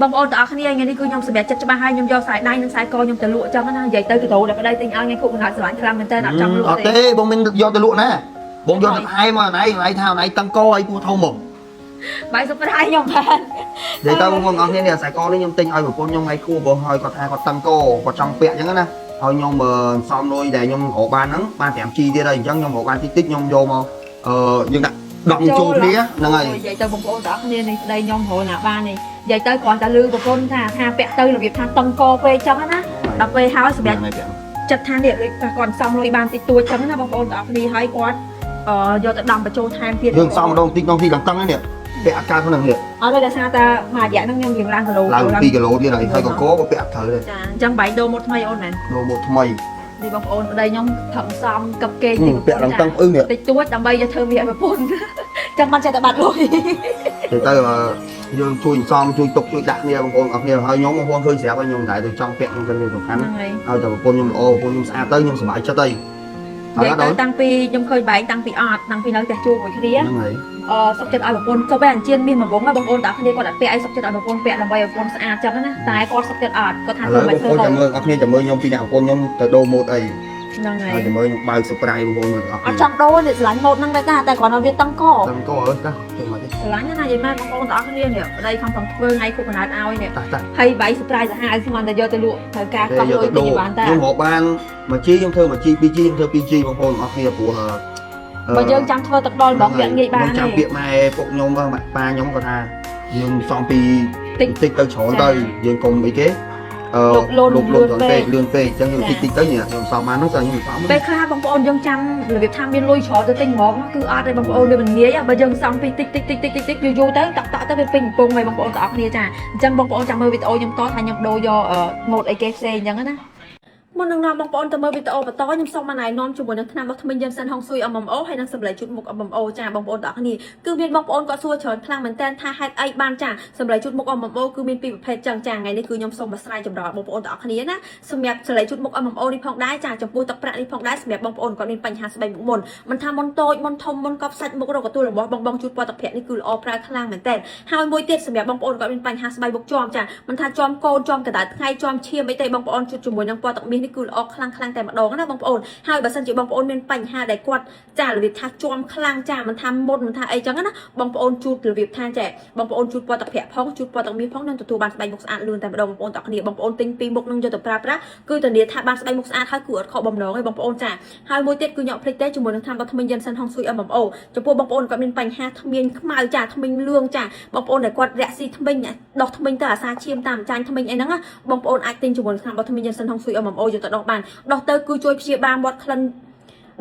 បងប្អូនទាំងអស់គ្នាថ្ងៃនេះគឺខ្ញុំសម្រាប់ចិត្តច្បាស់ហើយខ្ញុំយកខ្សែដៃនិងខ្សែកខ្ញុំទៅលក់ចឹងណានិយាយទៅគីឡូដែលប្តីទិញឲ្យថ្ងៃគុកកណ្ដាលស្រឡាញ់ខ្លាំងមែនតើអត់ចង់លក់ទេបងមិនយកទៅលក់ណាបងយកទៅថែមកណៃថាណៃតឹងកឲ្យពូធំមកបាយសុប្រៃខ្ញុំបាននិយាយទៅបងប្អូនទាំងអស់គ្នានេះខ្សែកនេះខ្ញុំទិញឲ្យប្រពន្ធខ្ញុំថ្ងៃគួរបងឲ្យគាត់ថាគាត់តឹងកគាត់ចង់ពាក់ចឹងណាហើយខ្ញុំសំលុយដែលខ្ញុំរកបានហ្នឹងបាន 5G ទៀតហើយអញ្ចឹងខ្ញុំរកបានតិចខ្ញុំយកមកយើងដាក់ដងចូលគ្នាហ្នឹងហើយនិយាយទៅបងប្អូនទាំងអស់គ្នានេះប្តីខ្ញុំរកណាបាននេះនិយាយទៅគ្រាន់តែលឺប្រពន្ធថាពាក់ទៅរបៀបថាតឹងកពេកចឹងណាដល់ពេលហើយសម្រាប់ចិត្តថានេះគាត់សំលុយបានតិចតួចចឹងណាបងប្អូនទាំងអស់គ្នាហើយគាត់យកទៅដំបញ្ចូលថែមទៀតយើងសំម្ដងតិចក្នុងទីឡើងតឹងនេះពាក់អាកាសហ្នឹងនេះអត់ទេដោយសារតែមួយរយៈហ្នឹងខ្ញុំរៀងឡើងគីឡូឡើង2គីឡូទៀតហើយហើយកកក៏ពាក់ត្រូវដែរចាអញ្ចឹងបាយដូរម៉ូតថ្មីអូនមែនដូរម៉ូតថ្មីនេះបងប្អូនប្តីខ្ញុំថឹងសំកឹបគេតិចពាក់ឡើងតឹងអឺនេះតិចតួចដើម្បីយកធ្វើវាឲ្យប្រពន្ធចឹងបានចេះតែបាត់លុយទៅយើងជួយសំជួយទុកជួយដាក់គ្នាបងប្អូនអរគ្នាហើយខ្ញុំបងប្អូនឃើញស្រាប់ហើយខ្ញុំតែទៅចង់ពាក់ខ្ញុំទៅសំខាន់ហើយតែប្រពន្ធខ្ញុំល្អប្រពន្ធខ្ញុំស្អាតទៅខ្ញុំសប្បាយចិត្តហើយហើយដល់តាំងពីខ្ញុំឃើញបែងតាំងពីអត់តាំងពីនៅផ្ទះជួបមួយគ្នាហ្នឹងហើយសុខចិត្តឲ្យប្រពន្ធសុខតែអញ្ជើញមានមកវងបងប្អូនតាគ្នាគាត់អត់ពាក់ឲ្យសុខចិត្តឲ្យប្រពន្ធពាក់ដើម្បីឲ្យប្រពន្ធស្អាតចឹងណាតែគាត់សុខចិត្តអត់គាត់ថាធ្វើមិនធ្វើទៅបងប្អូនចាំមើលអរគ្នាចាំមើលខ្ញុំពីអ្នកប្រពន្ធខ្ញុំទៅដូរម៉ូតអីហ្នឹងហើយចាំមើលខ្ញុំបើក surprise បងប្អូនមើលអត់ចង់ដូរនេះស្រឡាញ់ម៉ូតហ្នឹងតែគ្រាន់តែវាតឹងកតឹងកអើតាទៅមកទេស្រឡាញ់ណានិយាយមកបងប្អូនទាំងអស់គ្នានេះប្តីខំធ្វើថ្ងៃគុកកណ្ដាលឲ្យនេះហើយបាយ surprise សាហាវស្មានតែយកទៅលក់ត្រូវការខ្វះលុយទីបានតាខ្ញុំរកបានមួយជីខ្ញុំធ្វើមួយជីពីរជីខ្ញុំធ្វើពីរជីបងប្អូនអរគ្នាព្រោះបើយើងចាំធ្វើទឹកដល់បងពាក់ងាយបានចាំពាក្យម៉ែពុកខ្ញុំម៉ាក់ប៉ាខ្ញុំគាត់ថាយើងសំពីតិចទៅច្រើនទៅយើងកុំអីគេលូនលឿនពេកអញ្ចឹងតិចទៅខ្ញុំសំបានហ្នឹងតែខ្ញុំសំពេលខ្លះបងប្អូនយើងចាំរបៀបថាមានលុយច្រើនទៅទិញហ្មងគឺអត់ទេបងប្អូនវាមិនងាយបើយើងសំពីតិចយូរទៅតាក់ទៅវាពេញកំពុងហើយបងប្អូនទាំងអស់គ្នាចាអញ្ចឹងបងប្អូនចាំមើលវីដេអូខ្ញុំតថាខ្ញុំដូរយកម៉ូតអីគេផ្សេងអញ្ចឹងណាមុននឹងនាំបងប្អូនទៅមើលវីដេអូបន្តខ្ញុំសូមណែនាំជាមួយនឹងថ្នាំរបស់ថ្មីយិនសិនហុងស៊ុយ MMO ហើយនឹងសម្លេងជូតមុខ MMO ចាបងប្អូនទាំងអស់គ្នាគឺមានបងប្អូនគាត់សួរច្រើនខ្លាំងមែនតើថាហេតុអីបានចាសម្លេងជូតមុខ MMO គឺមានពីរប្រភេទចឹងចាថ្ងៃនេះគឺខ្ញុំសូមបកស្រាយចម្រើនបងប្អូនទាំងអស់គ្នាណាសម្រាប់សម្លេងជូតមុខ MMO នេះផងដែរចាចំពោះទឹកប្រាក់នេះផងដែរសម្រាប់បងប្អូនគាត់មានបញ្ហាស្បែកមុខមុនមិនថាមុនតូចមុនធំមុនកប់សាច់មុខរកកទួលរបស់បងជូតពណ៌ទឹកប្រាក់នេះគឺល្អប្រើខ្លាំងមែនតើហើយមួយទៀតសម្រាប់បងប្អូនគាត់មានបញ្ហាស្បែកមុខជាប់ចាមិនថាជាប់កូនជាប់កណ្ដាលថ្ងៃជាប់ឈាមអីទេបងប្អូនជូតជាមួយនឹងពណ៌ទឹកមាសនេះគឺល្អខ្លាំងតែម្ដងណាបងប្អូនហើយបើសិនជាបងប្អូនមានបញ្ហាដែលគាត់ចារបៀបថាជាប់ខ្លាំងចាមិនថាមុនមិនថាអីចឹងណាបងប្អូនជូតរបៀបថាចាបងប្អូនជូតពណ៌ទឹកប្រាក់ផងជូតពណ៌ទឹកមាសផងនឹងទទួលបានស្បែកមុខស្អាតលឿនតែម្ដងបងប្អូនទាំងគ្នាបងប្អូនទិញពីរមុខនឹងយកទៅប្រើប្រាស់គឺធានាថាបានស្បែកមុខស្អាតហើយគួរអត់ខកបំណងឯងបងប្អូនចាហើយមួយទៀតគឺញ៉ាំភ្លេចទេជាមួយនឹងថ្នាំរបស់ថ្មីយិនសិនហុងស៊ុយ MMO ចំពោះបងប្អូនគាត់មានបញ្ហាធ្មេញខ្មៅចាធ្មេញលឿងចាបងប្អូនដែលគាត់រាក់ស៊ីធ្មេញដោះធ្មេញទៅអាសាឈាមតាមចាញ់ធ្មេញអីហ្នឹងបងប្អូនអាចទិញជាមួយនឹងថ្នាំរបស់ថ្មីយិនសិនហុងស៊ុយ MMO យកទៅដោះបានដោះទៅគឺជួយព្យាបាលមាត់ក្លិន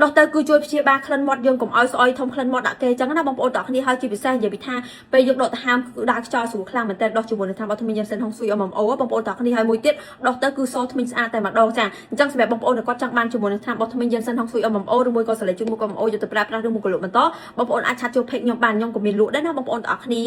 ដោះទៅគឺជួយព្យាបាលក្លិនមាត់យើងកុំឲ្យស្អុយធំក្លិនមាត់ដាក់គេអញ្ចឹងណាបងប្អូនទាំងគ្នាហើយជាពិសេសនិយាយពីថាពេលយើងដកដង្ហើមគឺដើរខ្យល់ស្រួលខ្លាំងមែនតើដោះជាមួយនឹងថ្នាំរបស់ថ្មីយិនសិនហុងស៊ុយ MMO បងប្អូនទាំងគ្នាហើយមួយទៀតដោះទៅគឺសធ្មេញស្អាតតែម្ដងចាអញ្ចឹងសម្រាប់បងប្អូនដែលគាត់ចង់បានជាមួយនឹងថ្នាំរបស់ថ្មីយិនសិនហុងស៊ុយ MMO ឬមួយក៏សលេជជូតមុខ MMO យកទៅប្រើប្រាស់ឬមួយក៏លក់បន្តបងប្អូនអាចឆាត់ចូល page ខ្ញុំបានខ្ញុំក៏មានលក់ដែរណាបងប្អូនទាំងគ្នា